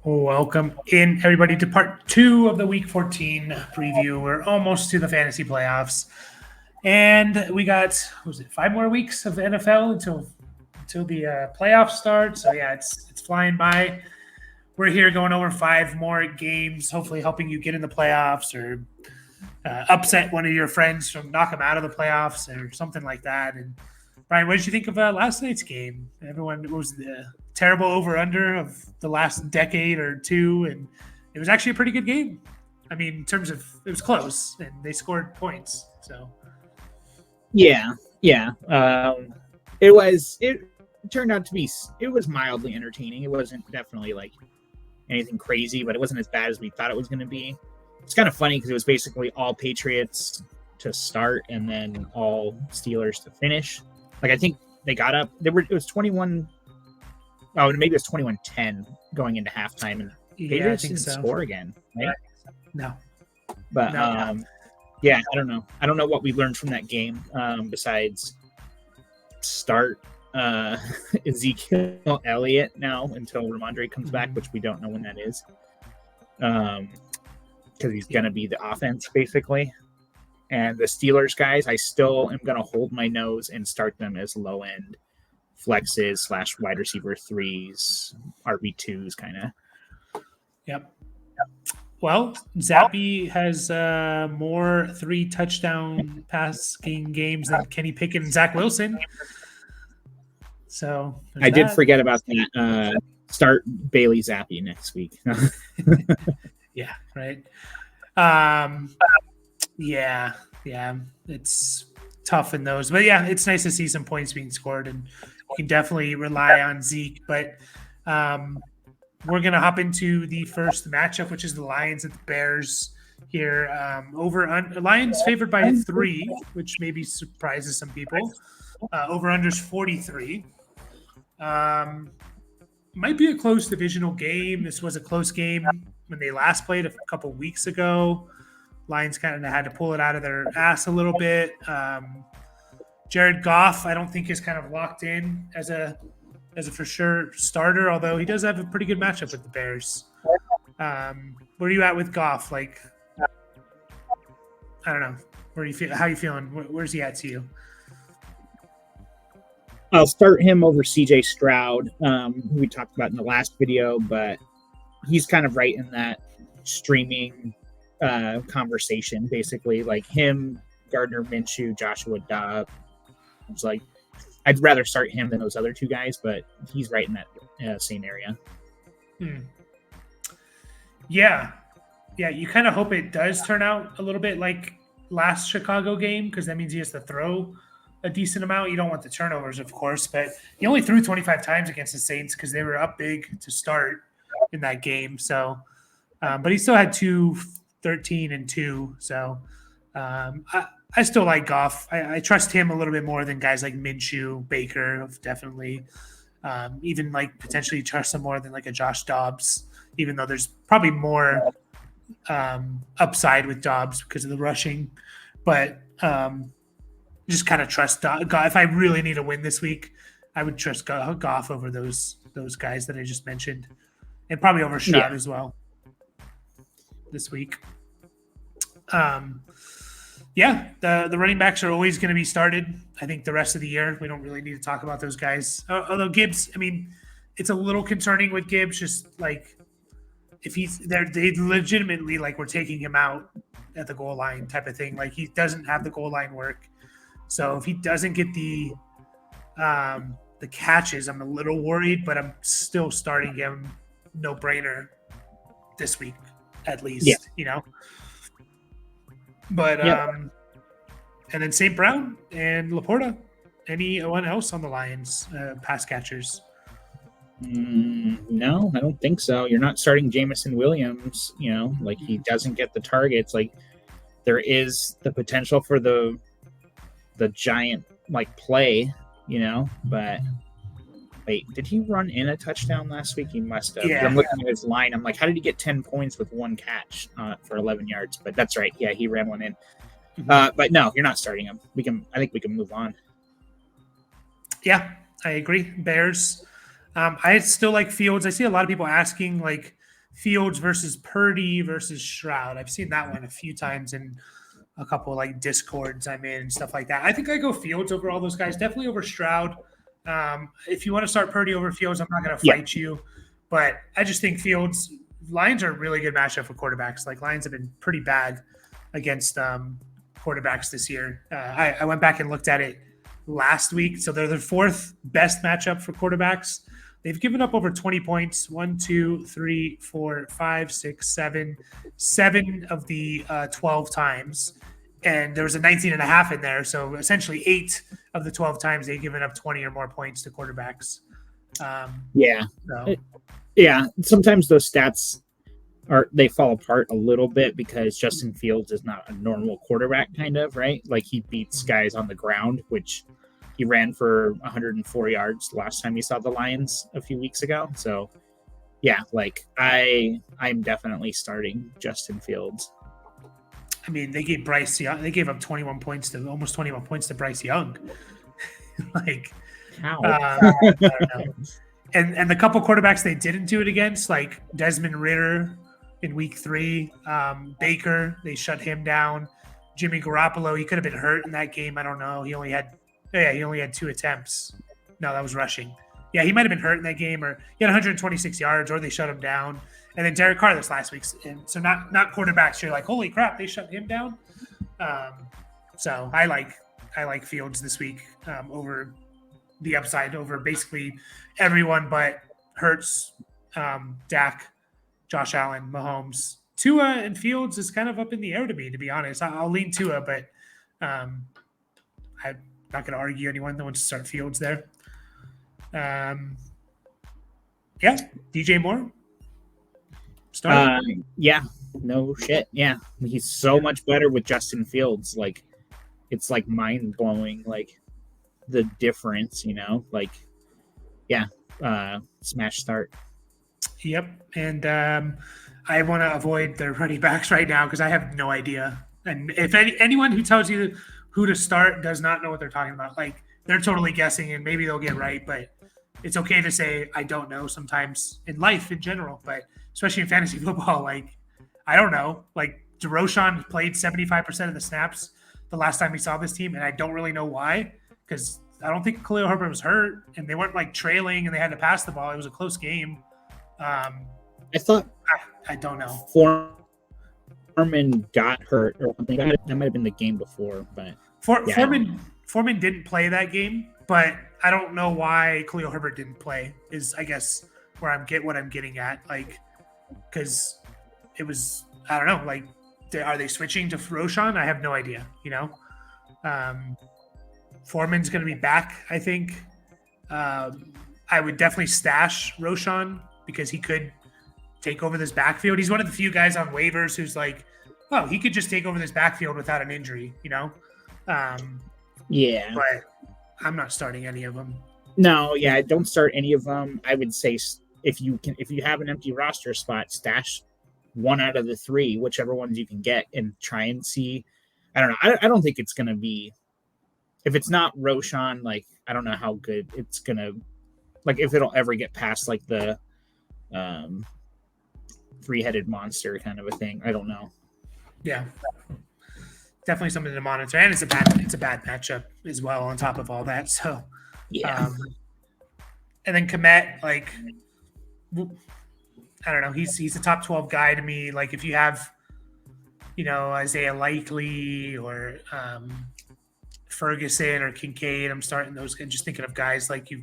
Welcome in, everybody, to part two of the Week 14 preview. We're almost to the fantasy playoffs, and we got what was it 5 more weeks of the NFL until the playoffs start. So yeah, it's flying by. We're here going over 5 more games, hopefully helping you get in the playoffs or upset one of your friends from knock them out of the playoffs or something like that. And Brian, what did you think of last night's game? Everyone was the terrible over under of the last decade or two, and it was actually a pretty good game. I mean, in terms of it was close and they scored points. So yeah. It turned out to be. It was mildly entertaining. It wasn't definitely like anything crazy, but it wasn't as bad as we thought it was going to be. It's kind of funny because it was basically all Patriots to start and then all Steelers to finish. Like I think they got up. It was 21. Oh, maybe it was 21-10 going into halftime, and Patriots didn't score again. Right? No, but yeah, I don't know. I don't know what we learned from that game besides start Ezekiel Elliott now until Ramondre comes back, which we don't know when that is, because he's going to be the offense basically. And the Steelers guys, I still am going to hold my nose and start them as low end flexes / wide receiver 3s, RB2s kind of. Yep. Well, Zappy has more 3-touchdown passing games than Kenny Pickett and Zach Wilson. So I did forget about that. Start Bailey Zappi next week. Yeah, right. Yeah, it's tough in those, but yeah, it's nice to see some points being scored, and you can definitely rely on Zeke. But we're gonna hop into the first matchup, which is the Lions and the Bears here. Lions favored by 3, which maybe surprises some people. Over unders 43. Might be a close divisional game. This was a close game when they last played a couple weeks ago. Lions kind of had to pull it out of their ass a little bit. Jared Goff, I don't think is kind of locked in as a for sure starter, although he does have a pretty good matchup with the Bears. Where are you at with Goff? Like, I don't know. Where you feel? How you feeling? Where's he at to you? I'll start him over CJ Stroud, who we talked about in the last video, but he's kind of right in that streaming conversation, basically. Like him, Gardner Minshew, Joshua Dobbs. It's like I'd rather start him than those other 2 guys, but he's right in that same area. Yeah. You kind of hope it does turn out a little bit like last Chicago game, because that means he has to throw a decent amount. You don't want the turnovers, of course, but he only threw 25 times against the Saints because they were up big to start in that game. So, but he still had 13 and 2. So I still like Goff. I trust him a little bit more than guys like Minshew, Baker, definitely. Even like potentially trust him more than like a Josh Dobbs, even though there's probably more upside with Dobbs because of the rushing. But just kind of trust Goff. If I really need a win this week, I would trust Goff over those guys that I just mentioned, and probably over Stroud as well this week. The running backs are always going to be started. I think the rest of the year we don't really need to talk about those guys. Although Gibbs, I mean, it's a little concerning with Gibbs. Just like if they legitimately like we're taking him out at the goal line type of thing. Like he doesn't have the goal line work. So if he doesn't get the catches, I'm a little worried. But I'm still starting him, no brainer, this week at least. Yeah. You know. But and then St. Brown and Laporta. Anyone else on the Lions pass catchers? No, I don't think so. You're not starting Jamison Williams. Like he doesn't get the targets. Like there is the potential for the giant like play. But wait, did he run in a touchdown last week? He must have. Yeah. I'm looking at his line. I'm like, how did he get 10 points with 1 catch for 11 yards? But that's right. Yeah, he ran one in. But no, you're not starting him. I think we can move on. Yeah, I agree. Bears. I still like Fields. I see a lot of people asking, like, Fields versus Purdy versus Stroud. I've seen that one a few times in a couple like discords I'm in and stuff like that. I think I go Fields over all those guys, definitely over Stroud. If you want to start Purdy over Fields, I'm not going to fight you, but I just think Fields. Lions are a really good matchup for quarterbacks. Like Lions have been pretty bad against quarterbacks this year. I went back and looked at it last week, so they're the fourth best matchup for quarterbacks. They've given up over 20 points. 1, 2, 3, 4, 5, 6, 7. 7 of the 12 times. And there was a 19 and a half in there. So essentially 8 of the 12 times they've given up 20 or more points to quarterbacks. Yeah. Sometimes those stats they fall apart a little bit because Justin Fields is not a normal quarterback, kind of, right? Like he beats guys on the ground, which he ran for 104 yards last time we saw the Lions a few weeks ago. So yeah, like I'm definitely starting Justin Fields. I mean, they gave Bryce Young, they gave up almost 21 points to Bryce Young. Like, how? I don't know. And the couple quarterbacks they didn't do it against, like Desmond Ridder in week 3, Baker, they shut him down. Jimmy Garoppolo, he could have been hurt in that game. I don't know. He only had 2 attempts. No, that was rushing. Yeah, he might have been hurt in that game, or he had 126 yards, or they shut him down. And then Derek Carr this last week. And so not quarterbacks. You're like, holy crap, they shut him down. So I like Fields this week over the upside over basically everyone but Hurts, Dak, Josh Allen, Mahomes. Tua and Fields is kind of up in the air to me, to be honest. I'll lean Tua, but I'm not going to argue anyone that wants to start Fields there. DJ Moore. Start. Yeah, no shit. Yeah, he's so much better with Justin Fields. Like, it's like mind blowing. Like the difference, Like, yeah, smash start. Yep, and I want to avoid the running backs right now because I have no idea. And if anyone who tells you who to start does not know what they're talking about, like they're totally guessing, and maybe they'll get right, but it's okay to say I don't know sometimes in life in general, but especially in fantasy football, like I don't know. Like DeRochon played 75% of the snaps the last time we saw this team, and I don't really know why, because I don't think Khalil Herbert was hurt, and they weren't like trailing and they had to pass the ball. It was a close game. I thought I don't know. Foreman got hurt or something. That might have been the game before, but Foreman didn't play that game, but I don't know why Khalil Herbert didn't play. Is I guess where what I'm getting at, like, because it was I don't know, like, are they switching to Roshan? I have no idea. Foreman's going to be back, I think. I would definitely stash Roshan because he could take over this backfield. He's one of the few guys on waivers who's like, oh, he could just take over this backfield without an injury, Yeah. But I'm not starting any of them. No, yeah, don't start any of them. I would say if you have an empty roster spot, stash one out of the 3, whichever ones you can get, and try and see. I don't know. I don't think it's going to be. If it's not Roshan, like, I don't know how good it's going to, like, if it'll ever get past, like, the 3-headed monster kind of a thing. I don't know. Yeah. Definitely something to monitor. And it's a bad matchup as well on top of all that. So, yeah. And then Komet, like, I don't know. He's a top 12 guy to me. Like, if you have, Isaiah Likely or Ferguson or Kincaid, I'm starting those and just thinking of guys like you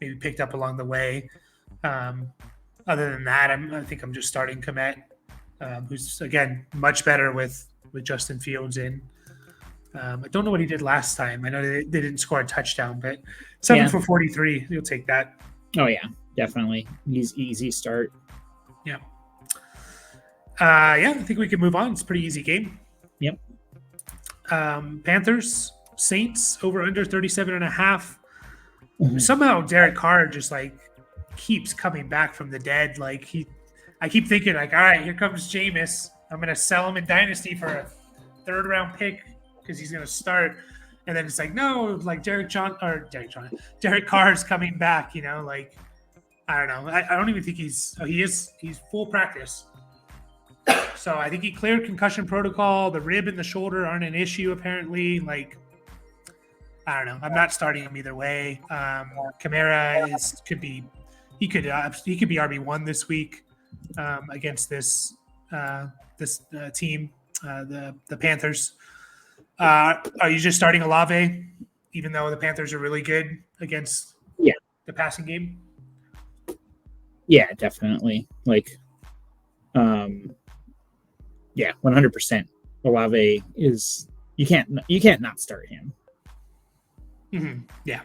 maybe picked up along the way. Other than that, I think I'm just starting Komet, who's again much better with Justin Fields in. I don't know what he did last time. I know they didn't score a touchdown, but 7 for 43, you'll take that. Oh yeah, definitely. He's easy start. Yeah. I think we can move on. It's a pretty easy game. Yep. Panthers, Saints, over under 37.5. Mm-hmm. Somehow Derek Carr just like keeps coming back from the dead. Like I keep thinking like, all right, here comes Jameis. I'm going to sell him in Dynasty for a 3rd round pick because he's going to start. And then it's like, no, like Derek Carr is coming back, like I don't know. I don't even think he's full practice. So I think he cleared concussion protocol. The rib and the shoulder aren't an issue apparently. Like, I don't know. I'm not starting him either way. Kamara could be RB1 this week against this team, the Panthers. Are you just starting Olave, even though the Panthers are really good against the passing game? Yeah, definitely. Like, 100%. Olave is you can't not start him. Mm-hmm. Yeah,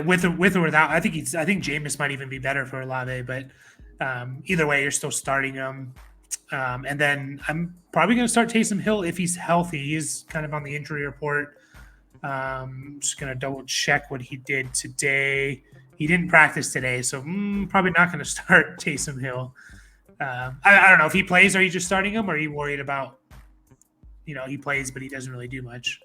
with or without, I think Jameis might even be better for Olave, but either way, you're still starting him. And then I'm probably going to start Taysom Hill if he's healthy. He's kind of on the injury report. Just going to double check what he did today. He didn't practice today, so probably not going to start Taysom Hill. I don't know if he plays. Are you just starting him, or are you worried about, he plays but he doesn't really do much?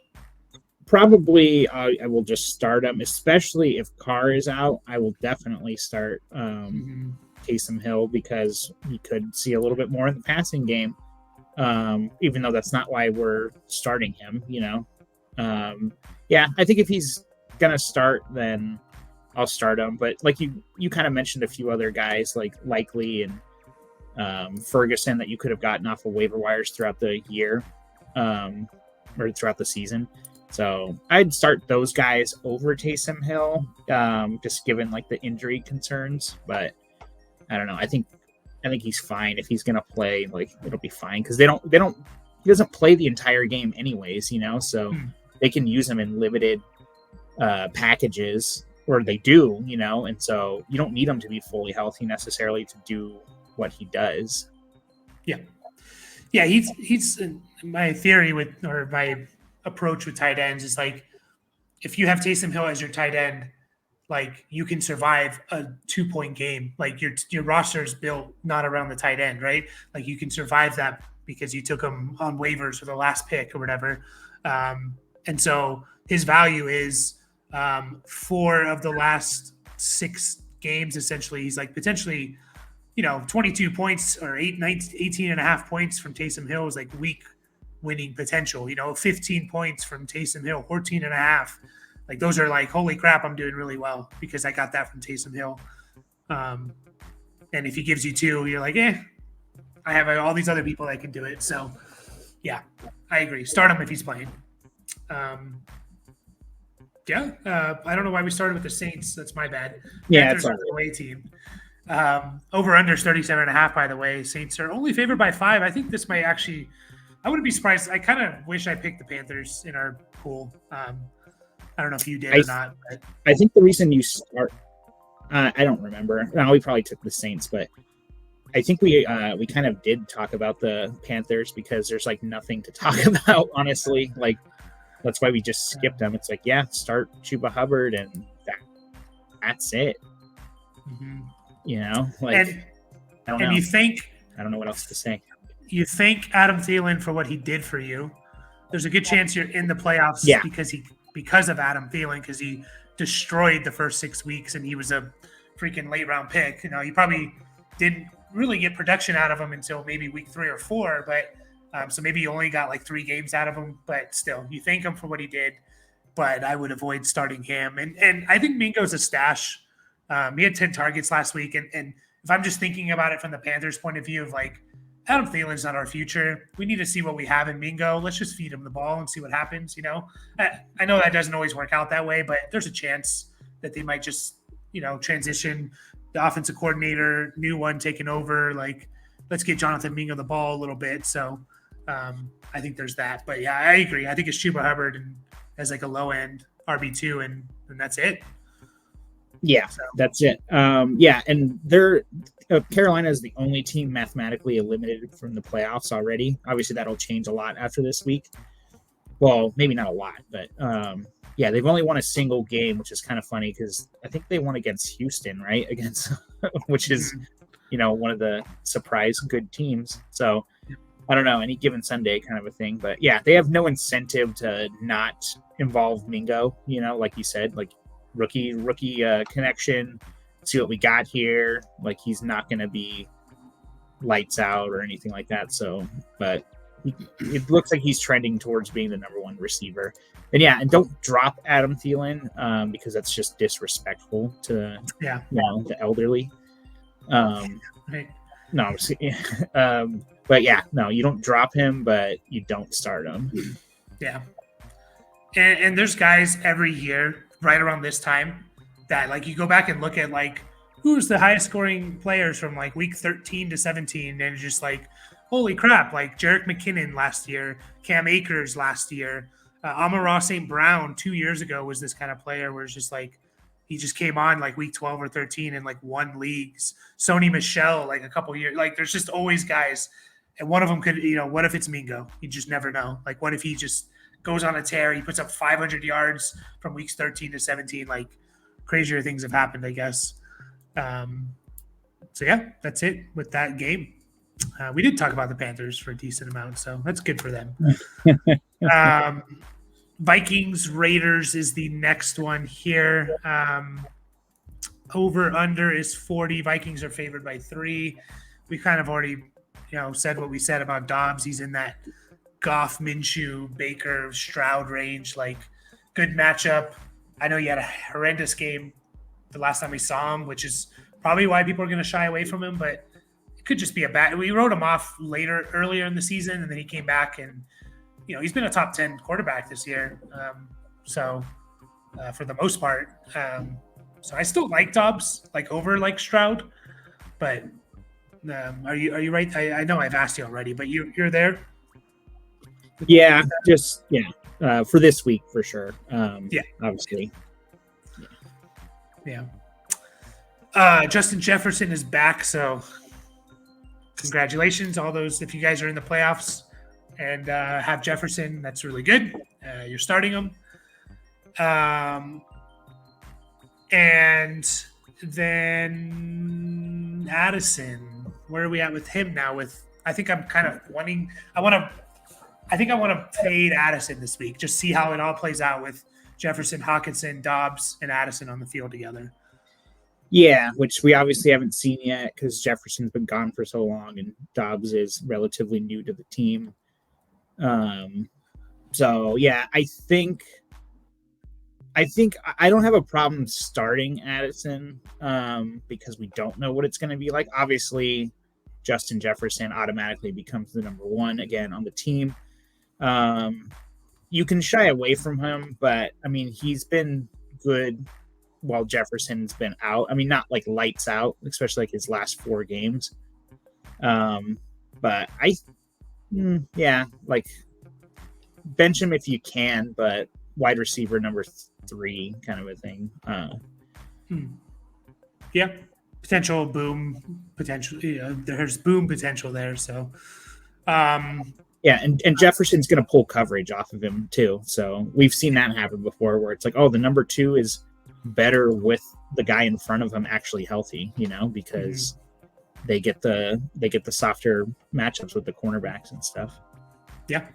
Probably I will just start him, especially if Carr is out. I will definitely start Taysom Hill because he could see a little bit more in the passing game, even though that's not why we're starting him, I think if he's going to start, then I'll start him. But like you kind of mentioned a few other guys like Likely and Ferguson that you could have gotten off of waiver wires throughout the year or throughout the season. So I'd start those guys over Taysom Hill, just given like the injury concerns. But I don't know. I think he's fine if he's gonna play. Like it'll be fine because he doesn't play the entire game anyways. So they can use him in limited packages, or they do. And so you don't need him to be fully healthy necessarily to do what he does. Yeah. He's my theory or my approach with tight ends is like, if you have Taysom Hill as your tight end, like you can survive a 2-point game. Like your roster is built not around the tight end, right? Like you can survive that because you took him on waivers for the last pick or whatever. And so his value is 4 of the last 6 games. Essentially, he's like potentially, 22 points or 18 and a half points from Taysom Hill is like week winning potential. 15 points from Taysom Hill, 14 and a half. Like those are like, holy crap, I'm doing really well because I got that from Taysom Hill. And if he gives you 2, you're like, I have all these other people that can do it. So yeah, I agree. Start him if he's playing. I don't know why we started with the Saints. That's my bad. Yeah, Panthers are the away team. Over under 37 and a half, by the way. Saints are only favored by 5. I think this might actually, I wouldn't be surprised. I kind of wish I picked the Panthers in our pool. I don't know if you did or not. But. I think the reason you start, I don't remember. No, we probably took the Saints, but I think we kind of did talk about the Panthers because there's like nothing to talk about, honestly. Like that's why we just skipped them. It's like, start Chuba Hubbard and that's it. Mm-hmm. I don't know. I don't know what else to say. You thank Adam Thielen for what he did for you. There's a good chance you're in the playoffs because of Adam Thielen, because he destroyed the first 6 weeks and he was a freaking late round pick. You probably didn't really get production out of him until maybe week 3 or 4, but so maybe you only got like 3 games out of him, but still you thank him for what he did. But I would avoid starting him. And I think Mingo's a stash. He had 10 targets last week. And if I'm just thinking about it from the Panthers' point of view of like, Adam Thielen's not our future. We need to see what we have in Mingo. Let's just feed him the ball and see what happens. I know that doesn't always work out that way, but there's a chance that they might just, transition the offensive coordinator, new one taking over. Like, let's get Jonathan Mingo the ball a little bit. So I think there's that. But yeah, I agree. I think it's Chuba Hubbard and as like a low end RB2 and that's it. Yeah, that's it. And Carolina is the only team mathematically eliminated from the playoffs already. Obviously, that'll change a lot after this week. Well, maybe not a lot, but they've only won a single game, which is kind of funny because I think they won against Houston, right? Which is, one of the surprise good teams. So I don't know, any given Sunday kind of a thing. But yeah, they have no incentive to not involve Mingo, like you said, like rookie connection, see what we got here. Like, he's not going to be lights out or anything like that. So, but it looks like he's trending towards being the number one receiver. And yeah, and don't drop Adam Thielen because that's just disrespectful to the elderly. Right. No, but yeah, no, you don't drop him, but you don't start him. Yeah. And there's guys every year right around this time that, like, you go back and look at, like, who's the highest scoring players from, like, week 13 to 17, and just like, holy crap, like Jerick McKinnon last year, Cam Akers last year, Amon-Ra St. Brown 2 years ago was this kind of player where it's just like, he just came on like week 12 or 13 and like won leagues. Sony Michel, like a couple years, like there's just always guys. And one of them could, what if it's Mingo? You just never know. Like, what if he just goes on a tear? He puts up 500 yards from weeks 13 to 17. Like, crazier things have happened, I guess. So yeah, that's it with that game. We did talk about the Panthers for a decent amount, so that's good for them. Vikings Raiders is the next one here. Over under is 40. Vikings are favored by 3. We kind of already said what we said about Dobbs. He's in that Goff, Minshew, Baker, Stroud range. Like, good matchup. I know he had a horrendous game the last time we saw him, which is probably why people are going to shy away from him, but it could just be a bad. We wrote him off earlier in the season, and then he came back and he's been a top 10 quarterback this year. For the most part. So I still like Dobbs, like over like Stroud, but are you right? I know I've asked you already, but you're there. Yeah, for this week for sure. Obviously. Yeah. Justin Jefferson is back, so congratulations, all those. If you guys are in the playoffs and have Jefferson, that's really good. You're starting him. And then Addison, where are we at with him now? I think I want to fade Addison this week. Just see how it all plays out with Jefferson, Hawkinson, Dobbs, and Addison on the field together. Yeah, which we obviously haven't seen yet because Jefferson's been gone for so long and Dobbs is relatively new to the team. So yeah, I think I don't have a problem starting Addison because we don't know what it's going to be like. Obviously, Justin Jefferson automatically becomes the number one again on the team. You can shy away from him, but I mean, he's been good while Jefferson's been out. I mean, not like lights out, especially like his last 4 games. But like bench him if you can, but wide receiver number 3 kind of a thing. Yeah, potential boom potential. There's boom potential there. So, yeah, and Jefferson's going to pull coverage off of him too. So we've seen that happen before, where it's like, oh, the number 2 is better with the guy in front of him actually healthy, because they get the softer matchups with the cornerbacks and stuff. Yeah.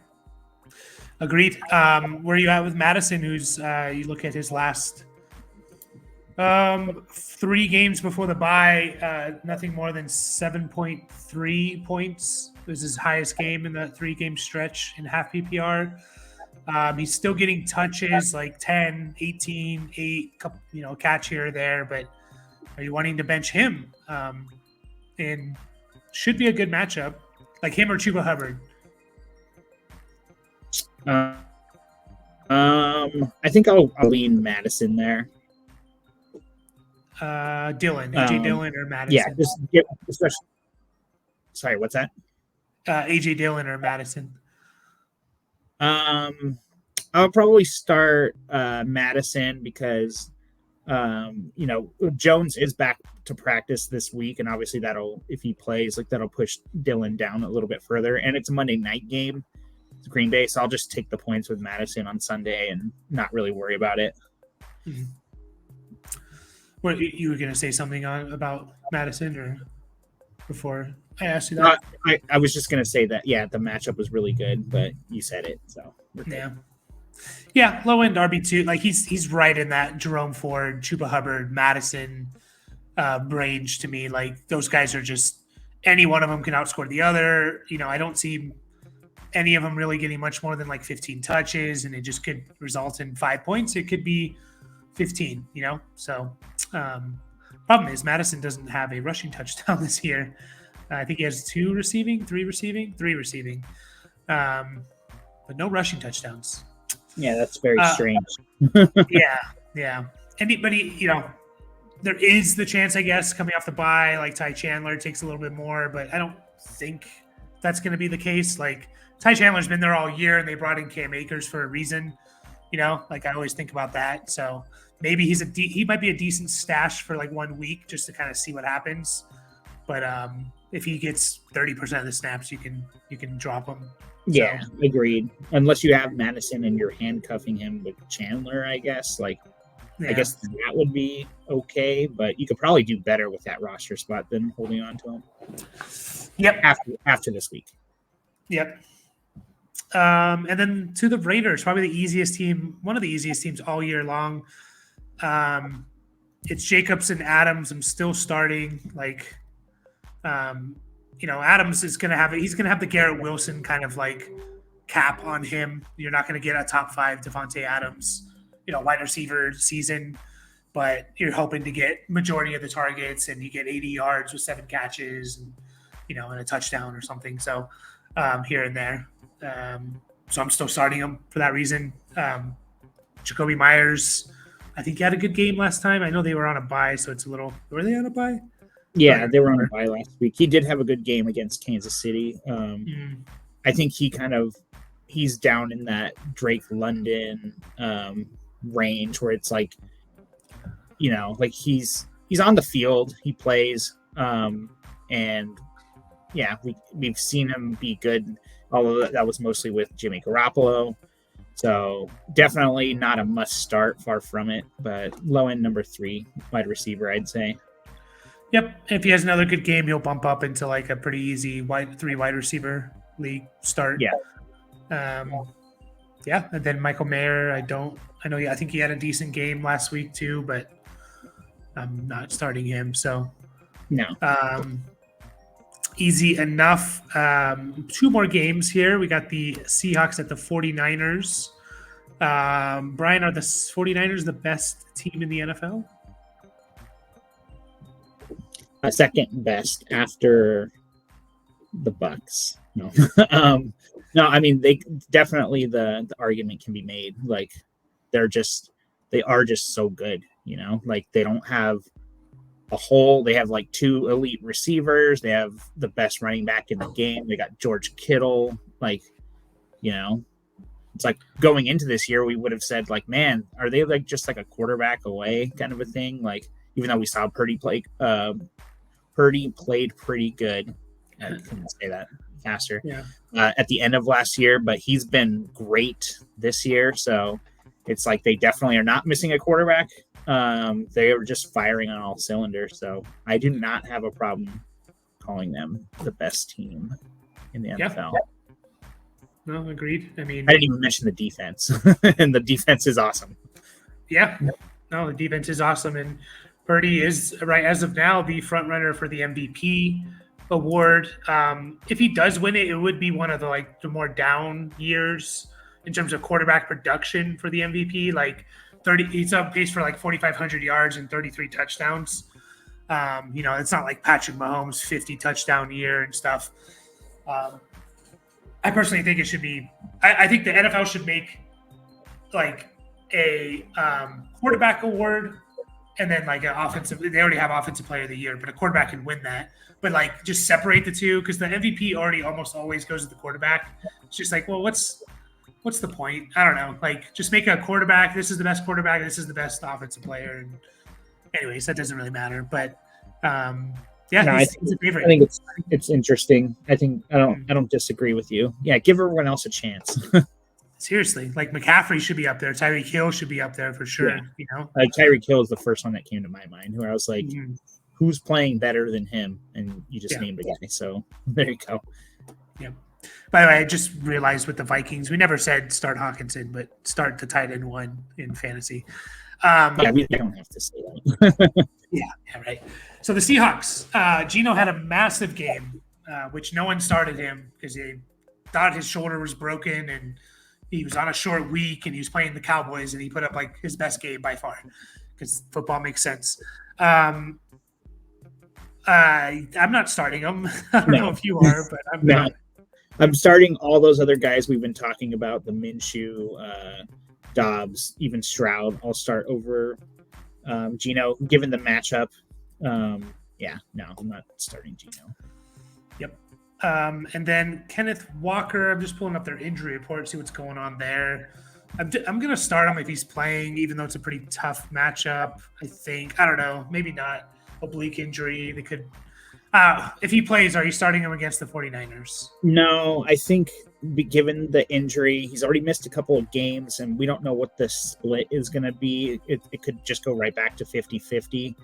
Agreed. Where are you at with Madison, who's you look at his last 3 games before the bye, nothing more than 7.3 points. It was his highest game in the 3-game stretch in half PPR. He's still getting touches like 10, 18, 8, catch here or there, but are you wanting to bench him? And should be a good matchup, like him or Chuba Hubbard. I think I'll lean Madison there. Dillon, AJ Dillon or Madison? Yeah, just get especially. Sorry, what's that? AJ Dillon or Madison? I'll probably start Madison because Jones is back to practice this week, and obviously if he plays, that'll push Dillon down a little bit further. And it's a Monday night game. It's Green Bay, so I'll just take the points with Madison on Sunday and not really worry about it. Mm-hmm. What, you were going to say something about Madison or before I asked you that? I was just going to say that, yeah, the matchup was really good, but you said it, so we're good. Yeah, low end RB2. Like he's right in that Jerome Ford, Chuba Hubbard, Madison range to me. Like those guys are just any one of them can outscore the other. I don't see any of them really getting much more than like 15 touches, and it just could result in 5 points. It could be 15. So problem is Madison doesn't have a rushing touchdown this year. I think he has three receiving, but no rushing touchdowns. Yeah, that's very strange. Yeah. Anybody, there is the chance, I guess, coming off the bye, like Ty Chandler takes a little bit more, but I don't think that's going to be the case. Like Ty Chandler's been there all year, and they brought in Cam Akers for a reason. Like I always think about that. So maybe he might be a decent stash for like 1 week just to kind of see what happens. But if he gets 30% of the snaps, you can drop him. Yeah, agreed. Unless you have Madison and you're handcuffing him with Chandler, I guess. I guess that would be okay, but you could probably do better with that roster spot than holding on to him. Yep. After this week. Yep. And then to the Raiders, probably the easiest team, one of the easiest teams all year long. It's Jacobs and Adams. I'm still starting. Adams is going to have he's going to have the Garrett Wilson kind of like cap on him. You're not going to get a top 5 Devontae Adams, wide receiver season, but you're hoping to get majority of the targets, and you get 80 yards with 7 catches and, and a touchdown or something. So here and there. So I'm still starting him for that reason. Jacoby Myers, I think he had a good game last time. I know they were on a bye, so it's were they on a bye? Yeah, they were on a bye last week. He did have a good game against Kansas City. I think he's down in that Drake London range where it's like, he's on the field, he plays, and yeah, we've seen him be good, although that was mostly with Jimmy Garoppolo. So definitely not a must start, far from it, but low end number 3 wide receiver, I'd say. Yep. If he has another good game, he'll bump up into like a pretty easy 3 wide receiver league start. Yeah. And then Michael Mayer, I think he had a decent game last week too, but I'm not starting him. So no. Easy enough. 2 more games here. We got the Seahawks at the 49ers. Brian, are the 49ers the best team in the NFL? Second best after the Bucks. No. No, I mean, they definitely, the argument can be made. Like they are just so good, like they don't have they have like 2 elite receivers. They have the best running back in the game. They got George Kittle. It's like going into this year, we would have said like, man, are they like just like a quarterback away kind of a thing? Like, even though we saw Purdy played pretty good. I couldn't say that faster. Yeah. At the end of last year, but he's been great this year. So it's like they definitely are not missing a quarterback. They were just firing on all cylinders. So I do not have a problem calling them the best team in the NFL. No, agreed. I mean, I didn't even mention the defense, and the defense is awesome. Yeah. No, the defense is awesome, and Purdy is, right as of now, the front runner for the MVP award. If he does win it, it would be one of the more down years in terms of quarterback production for the MVP. He's on pace for 4,500 yards and 33 touchdowns. It's not like Patrick Mahomes' 50 touchdown year and stuff. I personally think it should be. I think the NFL should make a quarterback award, and then an offensive. They already have offensive player of the year, but a quarterback can win that. But just separate the two, because the MVP already almost always goes to the quarterback. It's just what's the point? I don't know. Just make a quarterback. This is the best quarterback. This is the best offensive player. And anyways, that doesn't really matter. But he's a favorite. I think it's interesting. I don't disagree with you. Yeah, give everyone else a chance. Seriously, McCaffrey should be up there. Tyreek Hill should be up there for sure. Yeah. Tyreek Hill is the first one that came to my mind, where I was like, who's playing better than him? And you just named a guy. So there you go. Yep. By the way, I just realized with the Vikings, we never said start Hawkinson, but start the tight end 1 in fantasy. Yeah, we don't have to say that. Yeah, right. So the Seahawks, Gino had a massive game, which no one started him because they thought his shoulder was broken and he was on a short week and he was playing the Cowboys and he put up like his best game by far because football makes sense. I'm not starting him. I don't know if you are, but I'm not. I'm starting all those other guys we've been talking about, the Minshew, Dobbs, even Stroud. I'll start over Gino, given the matchup. I'm not starting Gino. Yep. And then Kenneth Walker, I'm just pulling up their injury report, see what's going on there. I'm going to start him if he's playing, even though it's a pretty tough matchup, I think. I don't know. Maybe not. Oblique injury. They could. If he plays, are you starting him against the 49ers? No, I think given the injury, he's already missed a couple of games, and we don't know what the split is going to be. It could just go right back to 50-50,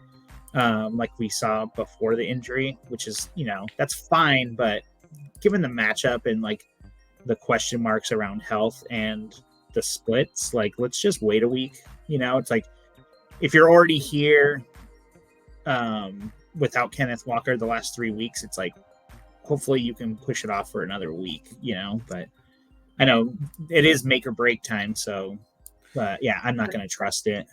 like we saw before the injury, which is, that's fine. But given the matchup and like the question marks around health and the splits, like let's just wait a week. It's like if you're already here without Kenneth Walker the last 3 weeks, it's like hopefully you can push it off for another week, but I know it is make or break time. So, but yeah, I'm not going to trust it.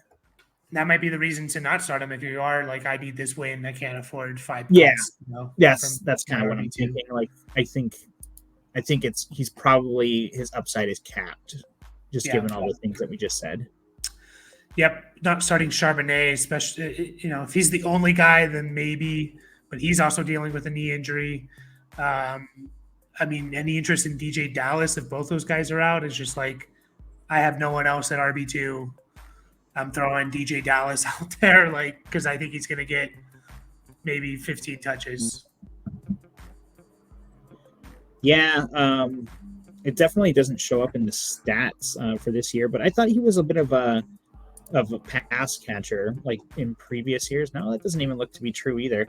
That might be the reason to not start him if you are like, I need this win. I can't afford 5 points. Yeah. Yes. That's kind of what I'm thinking. Like, I think he's probably his upside is capped just given all the things that we just said. Yep. Not starting Charbonnet, especially, if he's the only guy, then maybe, but he's also dealing with a knee injury. Any interest in DJ Dallas if both those guys are out is just like, I have no one else at RB2. I'm throwing DJ Dallas out there, like, because I think he's going to get maybe 15 touches. Yeah, it definitely doesn't show up in the stats for this year, but I thought he was a bit of a pass catcher like in previous years. Now that doesn't even look to be true either.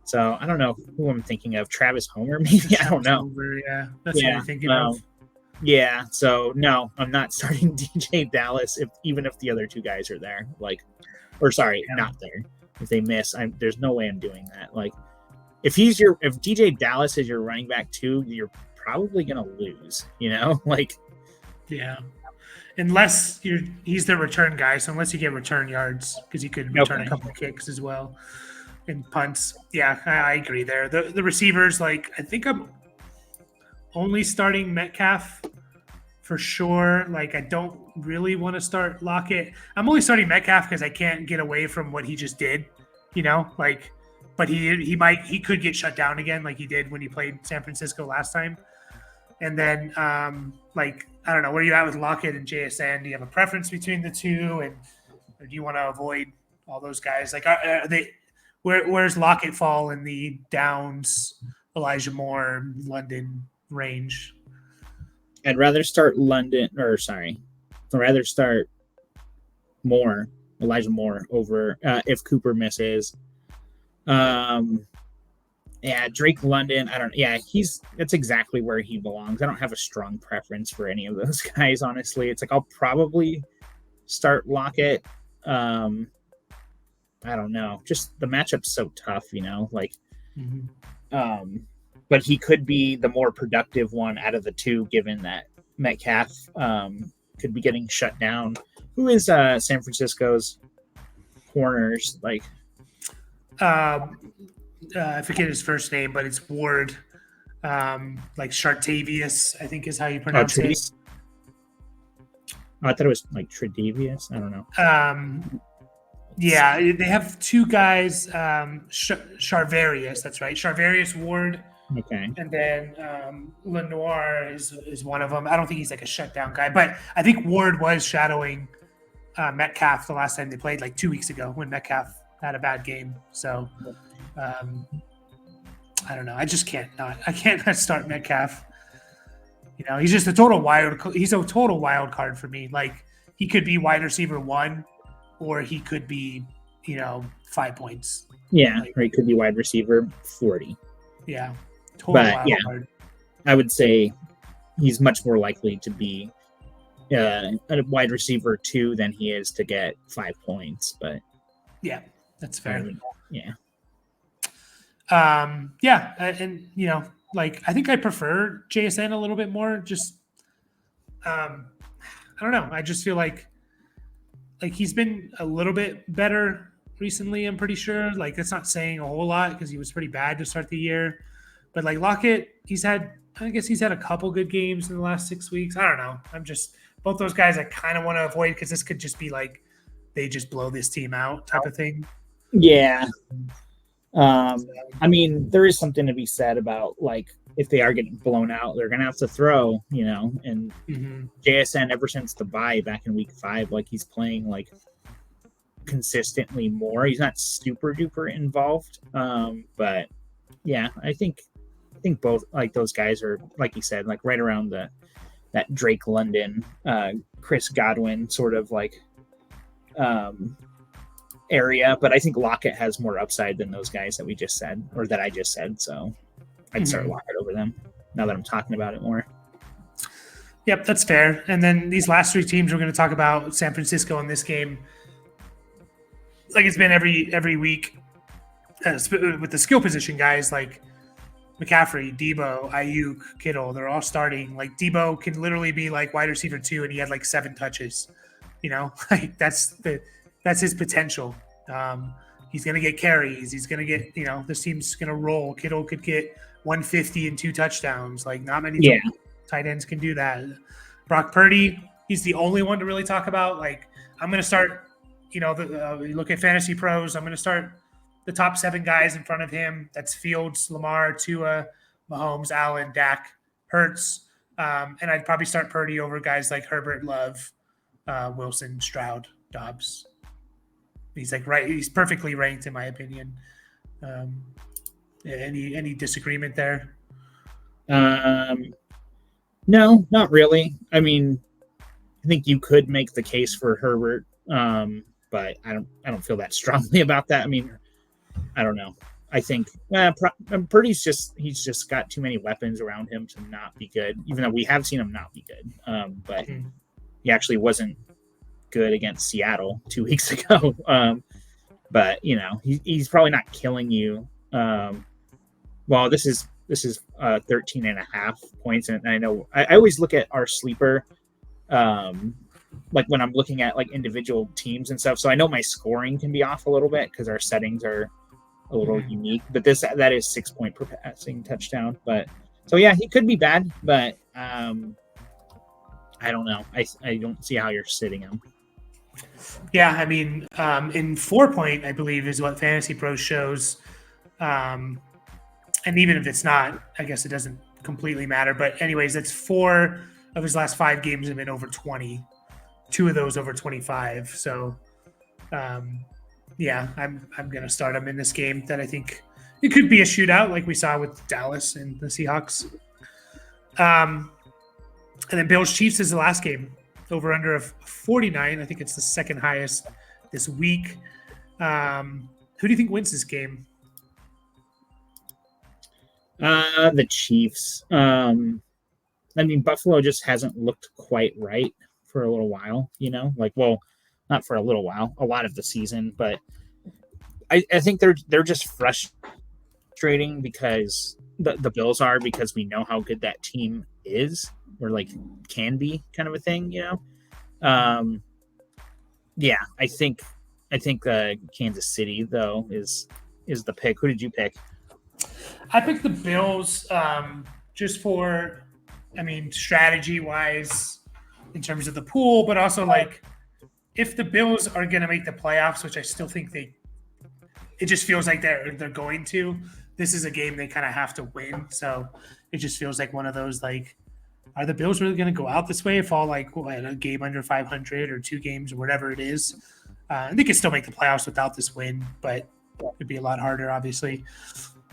So I don't know who I'm thinking of. Travis Homer, maybe. I don't know. That's what I'm thinking of. Yeah. So no, I'm not starting DJ Dallas even if the other two guys are there. Not there. If they miss, there's no way I'm doing that. Like if DJ Dallas is your running back too, you're probably gonna lose. Like yeah. Unless he's the return guy, so unless you get return yards, because you could return a couple of kicks as well and punts. Yeah, I agree there. The receivers, like I think I'm only starting Metcalf for sure. Like I don't really want to start Lockett. I'm only starting Metcalf because I can't get away from what he just did. But he could get shut down again, like he did when he played San Francisco last time. And then I don't know, where are you at with Lockett and JSN? Do you have a preference between the two, or do you want to avoid all those guys? Like, are they? Where's Lockett fall in the Downs, Elijah Moore, London range? I'd rather start Elijah Moore over if Cooper misses. Drake London, that's exactly where he belongs. I don't have a strong preference for any of those guys, honestly. It's like I'll probably start Lockett. I don't know. Just the matchup's so tough, but he could be the more productive one out of the two, given that Metcalf could be getting shut down. Who is San Francisco's corners? Like, I forget his first name, but it's Ward. Like Chartavius, I think is how you pronounce it. I thought it was like Tredavious. I don't know. Yeah, they have two guys. Charvarius, that's right. Charvarius Ward. Okay. And then Lenoir is one of them. I don't think he's like a shutdown guy, but I think Ward was shadowing Metcalf the last time they played, like 2 weeks ago when Metcalf had a bad game. So I don't know. I just can't start Metcalf. He's just a total wild card for me. Like he could be wide receiver 1, or he could be 5 points. Yeah, or he could be wide receiver 40. Yeah, total wild card. I would say he's much more likely to be a wide receiver 2 than he is to get 5 points. But yeah, that's fair. Yeah. Yeah, and like I think I prefer JSN a little bit more. Just I don't know. I just feel like he's been a little bit better recently. I'm pretty sure. Like that's not saying a whole lot because he was pretty bad to start the year. But like Lockett, I guess he's had a couple good games in the last 6 weeks. I don't know. I'm just both those guys I kind of want to avoid because this could just be like they just blow this team out type of thing. Yeah. I mean, there is something to be said about like if they are getting blown out, they're gonna have to throw, and JSN ever since the bye back in week 5, like he's playing like consistently more. He's not super duper involved. But yeah, I think both like those guys are, like you said, like right around that Drake London, Chris Godwin sort of like area, but I think Lockett has more upside than those guys that we just said, or that I just said. So I'd start Lockett over them now that I'm talking about it more. Yep, that's fair. And then these last 3 teams we're going to talk about, San Francisco in this game, like it's been every week with the skill position guys like McCaffrey, Debo, Ayuk, Kittle, they're all starting. Like Debo can literally be like wide receiver 2 and he had like 7 touches. Like that's his potential. He's going to get carries. He's going to get, this team's going to roll. Kittle could get 150 and 2 touchdowns. Like not many tight ends can do that. Brock Purdy, he's the only one to really talk about. Like I'm going to start, you look at Fantasy Pros. I'm going to start the top 7 guys in front of him. That's Fields, Lamar, Tua, Mahomes, Allen, Dak, Hurts. And I'd probably start Purdy over guys like Herbert, Love, Wilson, Stroud, Dobbs. He's like he's perfectly ranked in my opinion. Any disagreement there? No, not really. I mean, I think you could make the case for Herbert, but I don't feel that strongly about that. I mean, I don't know. I think Purdy's he's just got too many weapons around him to not be good, even though we have seen him not be good. But he actually wasn't good against Seattle 2 weeks ago. But he's probably not killing you. Well, this is 13.5 points, and I know I always look at our sleeper, like when I'm looking at like individual teams and stuff. So I know my scoring can be off a little bit because our settings are a little unique. But that is 6 point per passing touchdown. But so yeah, he could be bad, but I don't know. I don't see how you're sitting him. Yeah, I mean, in 4 point, I believe is what Fantasy Pros shows. And even if it's not, I guess it doesn't completely matter. But anyways, it's 4 of his last 5 games have been over 20. 2 of those over 25. So, yeah, I'm going to start him in this game that I think it could be a shootout like we saw with Dallas and the Seahawks. And then Bills Chiefs is the last game. Over under of 49. I think it's the second highest this week. Who do you think wins this game? The Chiefs. I mean, Buffalo just hasn't looked quite right for a little while, well, not for a little while, a lot of the season, but I think they're just frustrating because the Bills are, because we know how good that team is, or like can be, kind of a thing, Yeah, I think Kansas City though is the pick. Who did you pick? I picked the Bills just for, strategy wise in terms of the pool, but also like if the Bills are going to make the playoffs, which I still think it just feels like they're going to. This is a game they kind of have to win, so it just feels like one of those like, are the Bills really going to go out this way? Fall like a game under 500 or 2 games or whatever it is. They could still make the playoffs without this win, but it'd be a lot harder, obviously.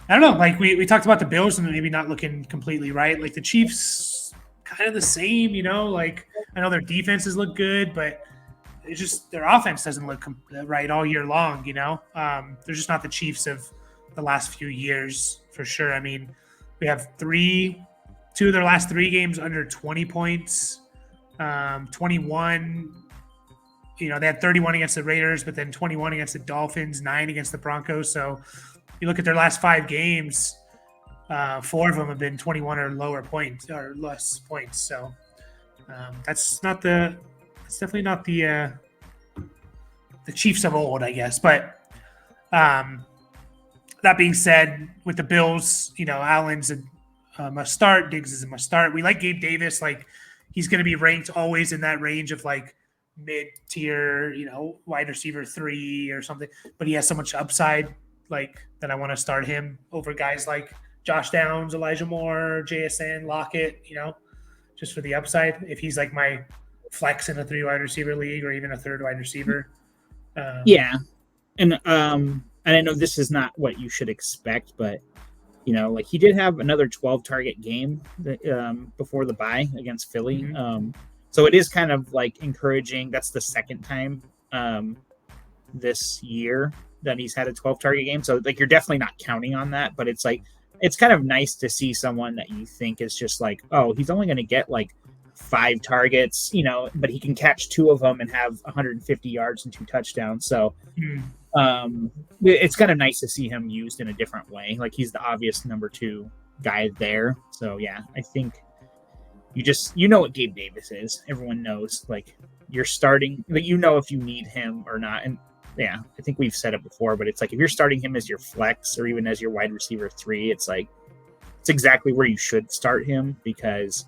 I don't know. Like we talked about the Bills and maybe not looking completely right. Like the Chiefs, kind of the same. Like I know their defenses look good, but it's just their offense doesn't look right all year long. They're just not the Chiefs of the last few years for sure. I mean, we have 2 of their last 3 games under 20 points. 21. They had 31 against the Raiders, but then 21 against the Dolphins, 9 against the Broncos. So you look at their last 5 games, 4 of them have been 21 or lower points or less points. So that's definitely not the Chiefs of old, I guess. But that being said, with the Bills, Allen's a must start. Diggs is a must start. We like Gabe Davis. Like, he's going to be ranked always in that range of like mid-tier, wide receiver 3 or something. But he has so much upside, like, that I want to start him over guys like Josh Downs, Elijah Moore, JSN, Lockett, just for the upside. If he's like my flex in a 3 wide receiver league or even a 3rd wide receiver. Yeah. And I know this is not what you should expect, but like he did have another 12 target game before the bye against Philly. Mm-hmm. So it is kind of like encouraging. That's the second time this year that he's had a 12 target game. So like you're definitely not counting on that, but it's like it's kind of nice to see someone that you think is just like, oh, he's only going to get like 5 targets, but he can catch 2 of them and have 150 yards and 2 touchdowns. So it's kind of nice to see him used in a different way. Like he's the obvious number 2 guy there. So yeah, I think you know what Gabe Davis is. Everyone knows, like, you're starting, like, if you need him or not. And yeah, I think we've said it before, but it's like if you're starting him as your flex or even as your wide receiver 3, it's like it's exactly where you should start him because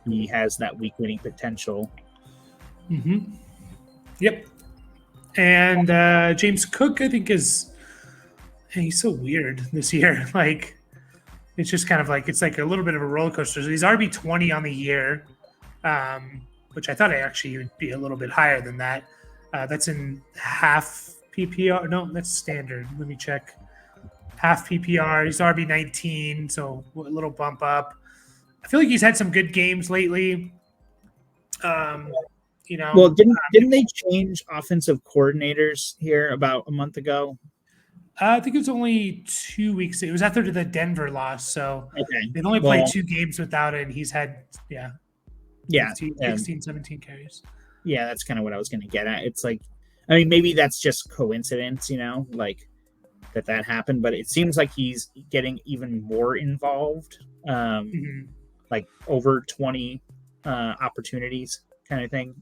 he has that week winning potential. Mm-hmm. Yep. And James Cook, I think, he's so weird this year. Like, it's just kind of like it's like a little bit of a roller coaster. So he's RB20 on the year, which I thought I actually would be a little bit higher than that. That's in half PPR. No, that's standard. Let me check. Half PPR. He's RB19, so a little bump up. I feel like he's had some good games lately. Well, didn't they change offensive coordinators here about a month ago? I think it was only 2 weeks. It was after the Denver loss, so okay. they've only played 2 games without it, and he's had 16, 17 carries. Yeah, that's kind of what I was going to get at. It's like, I mean, maybe that's just coincidence, like that happened, but it seems like he's getting even more involved, like over 20 opportunities kind of thing.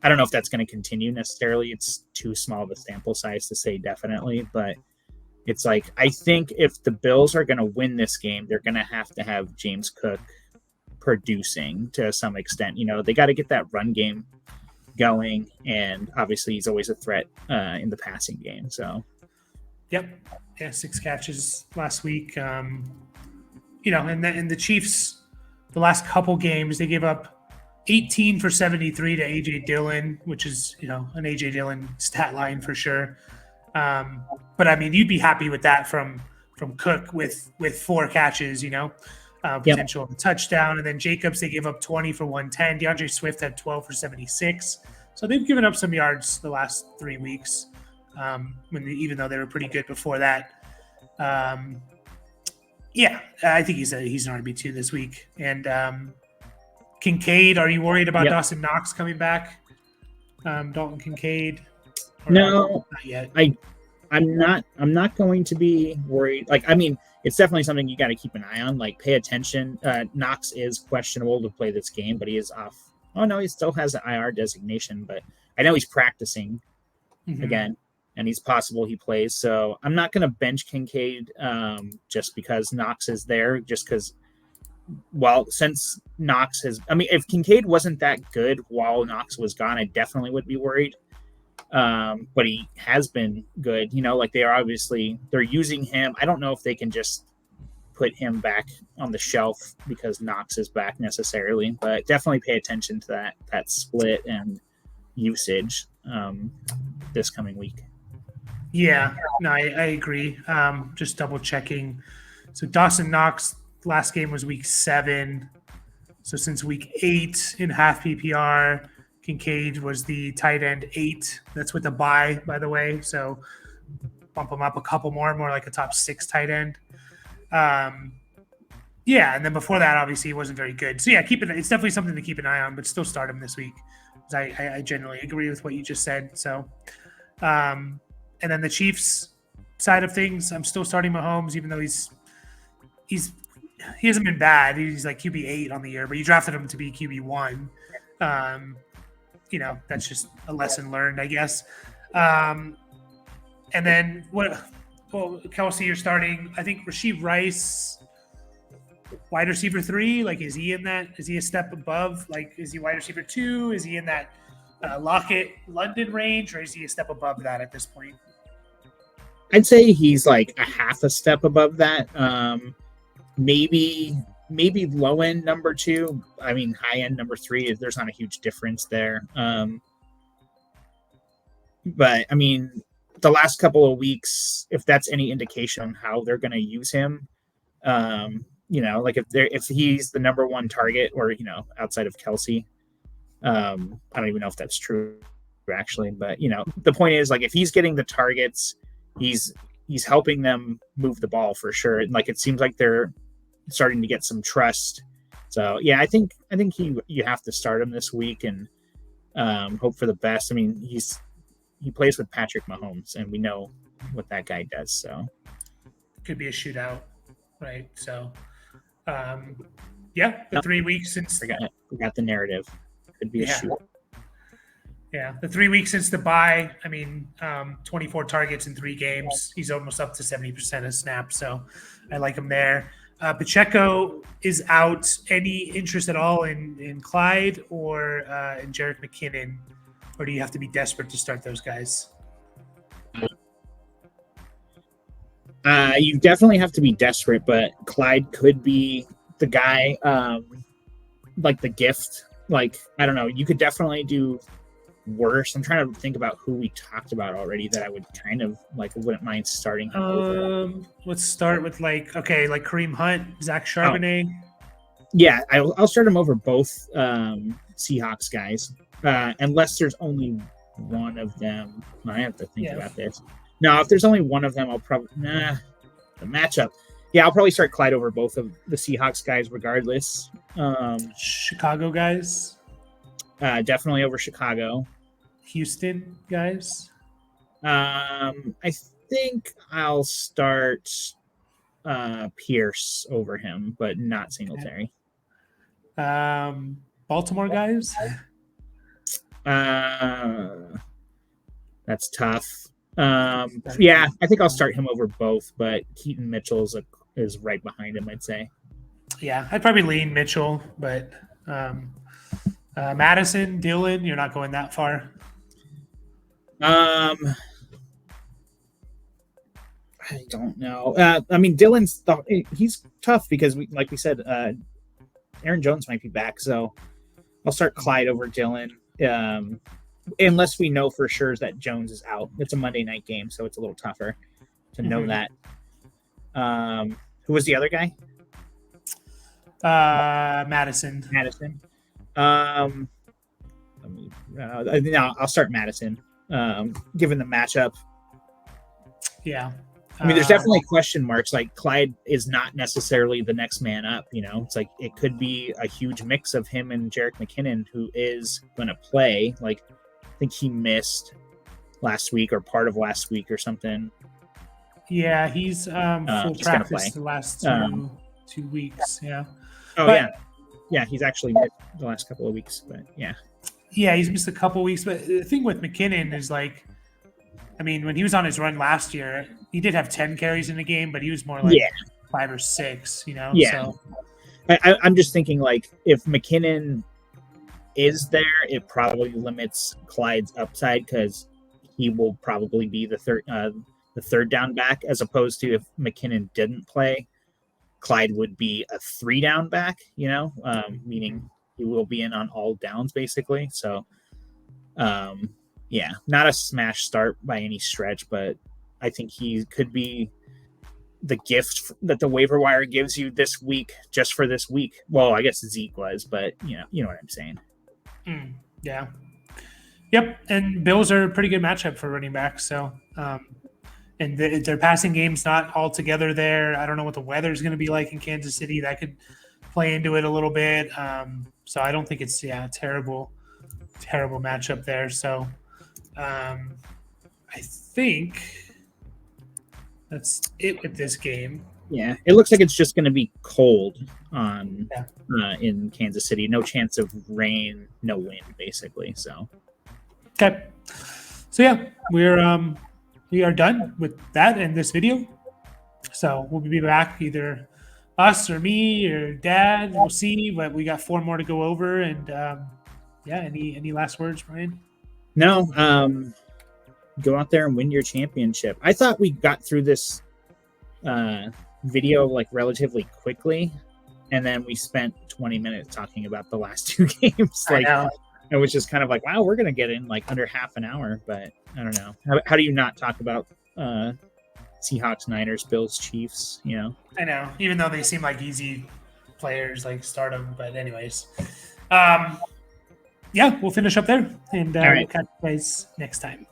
I don't know if that's going to continue necessarily. It's too small of a sample size to say definitely, but it's like, I think if the Bills are going to win this game, they're going to have James Cook producing to some extent. They got to get that run game going, and obviously he's always a threat in the passing game. So, yep, 6 catches last week. And the Chiefs, the last couple games, they gave up 18 for 73 to AJ Dillon, which is an AJ Dillon stat line for sure. But I mean, you'd be happy with that from Cook with 4 catches, potential of a touchdown. And then Jacobs, they gave up 20 for 110. DeAndre Swift had 12 for 76. So they've given up some yards the last 3 weeks, even though they were pretty good before that. I think he's an RB2 this week. And Kincaid, are you worried about Dawson Knox coming back? Dalton Kincaid? No, not yet. I'm not going to be worried. Like, I mean, it's definitely something you got to keep an eye on. Like, pay attention. Knox is questionable to play this game, but he is off. Oh no, he still has an IR designation, but I know he's practicing again, and he's possible he plays. So I'm not going to bench Kincaid just because Knox is there. Just because, since Knox has, I mean, if Kincaid wasn't that good while Knox was gone, I definitely would be worried. But he has been good. Like they're using him. I don't know if they can just put him back on the shelf because Knox is back necessarily, but definitely pay attention to that split and usage this coming week. Yeah, no, I agree. Just double checking. So Dawson Knox last game was week 7. So since week 8 in half PPR, Kincaid was the tight end 8. That's with the bye, by the way. So bump him up a couple more like a top 6 tight end. Yeah, and then before that, obviously, he wasn't very good. So yeah, it's definitely something to keep an eye on, but still start him this week. I generally agree with what you just said. So, and then the Chiefs side of things, I'm still starting Mahomes, even though he hasn't been bad. He's like QB8 on the year, but you drafted him to be QB1. That's just a lesson learned, I guess. And then Kelsey, you're starting. I think Rashee Rice, wide receiver 3. Like, is he in that? Is he a step above? Like, is he wide receiver 2? Is he in that Lockett London range, or is he a step above that at this point? I'd say he's like a half a step above that. Maybe low end number 2. I mean, high end number 3. There's not a huge difference there. But I mean, the last couple of weeks, if that's any indication on how they're going to use him, like if he's the number 1 target, or outside of Kelsey, I don't even know if that's true actually, but the point is, like, if he's getting the targets, he's helping them move the ball for sure. And like, it seems like they're starting to get some trust. So yeah, I think you have to start him this week and hope for the best. I mean, he plays with Patrick Mahomes, and we know what that guy does. So could be a shootout, right? So the 3 weeks since we got the narrative. Could be a shootout. Yeah, the 3 weeks since the bye, I mean, 24 targets in 3 games. He's almost up to 70% of snaps, so I like him there. Pacheco is out. Any interest at all in Clyde or in Jerick McKinnon, or do you have to be desperate to start those guys? You definitely have to be desperate, but Clyde could be the guy, like the gift. Like, I don't know. You could definitely do worse. I'm trying to think about who we talked about already that I would kind of wouldn't mind starting him over. Let's start with Kareem Hunt, Zach Charbonnet. Yeah, I'll start him over both Seahawks guys, unless there's only one of them. I have to think about this. No, if there's only one of them, I'll probably the matchup. Yeah, I'll probably start Clyde over both of the Seahawks guys, regardless. Chicago guys, definitely over Chicago. Houston guys. I think I'll start Pierce over him, but not Singletary. Baltimore guys. That's tough. Yeah, I think I'll start him over both, but Keaton Mitchell is right behind him, I'd say. Yeah, I'd probably lean Mitchell, but Madison, Dillon, you're not going that far. I don't know. I mean, he's tough because like we said, Aaron Jones might be back, so I'll start Clyde over Dillon. Unless we know for sure that Jones is out. It's a Monday night game, so it's a little tougher to know that. Who was the other guy? Madison. I'll start Madison. Given the matchup. Yeah. I mean, there's definitely question marks. Like, Clyde is not necessarily the next man up. It's like it could be a huge mix of him and Jerick McKinnon, who is going to play. Like, I think he missed last week or part of last week or something. Yeah, he's full practice the last 2 weeks. Yeah. Yeah, he's actually missed the last couple of weeks, but yeah. Yeah, he's missed a couple of weeks. But the thing with McKinnon is, like, I mean, when he was on his run last year, he did have 10 carries in the game, but he was more like 5 or 6, Yeah. So I'm just thinking, like, if McKinnon is there, it probably limits Clyde's upside because he will probably be the third down back, as opposed to if McKinnon didn't play, Clyde would be a 3 down back, meaning he will be in on all downs basically. So, not a smash start by any stretch, but I think he could be the gift that the waiver wire gives you this week, just for this week. Well, I guess Zeke was, but you know what I'm saying. Yeah. Yep. And Bills are a pretty good matchup for running backs. So, and their passing game's not all together there. I don't know what the weather's going to be like in Kansas City. That could play into it a little bit. So I don't think it's terrible matchup there. So I think that's it with this game. Yeah, it looks like it's just going to be cold in Kansas City. No chance of rain, no wind, basically. So okay, so yeah, we are done with that in this video. So we'll be back, either us or me or Dad. We'll see, but we got 4 more to go over. And any last words, Brian? No, go out there and win your championship. I thought we got through this video like relatively quickly, and then we spent 20 minutes talking about the last 2 games. Like, it was just kind of like, wow, we're gonna get in like under half an hour. But I don't know. How do you not talk about Seahawks, Niners, Bills, Chiefs? You know, I know, even though they seem like easy players, like start them. But anyways, we'll finish up there, and we'll catch you guys next time.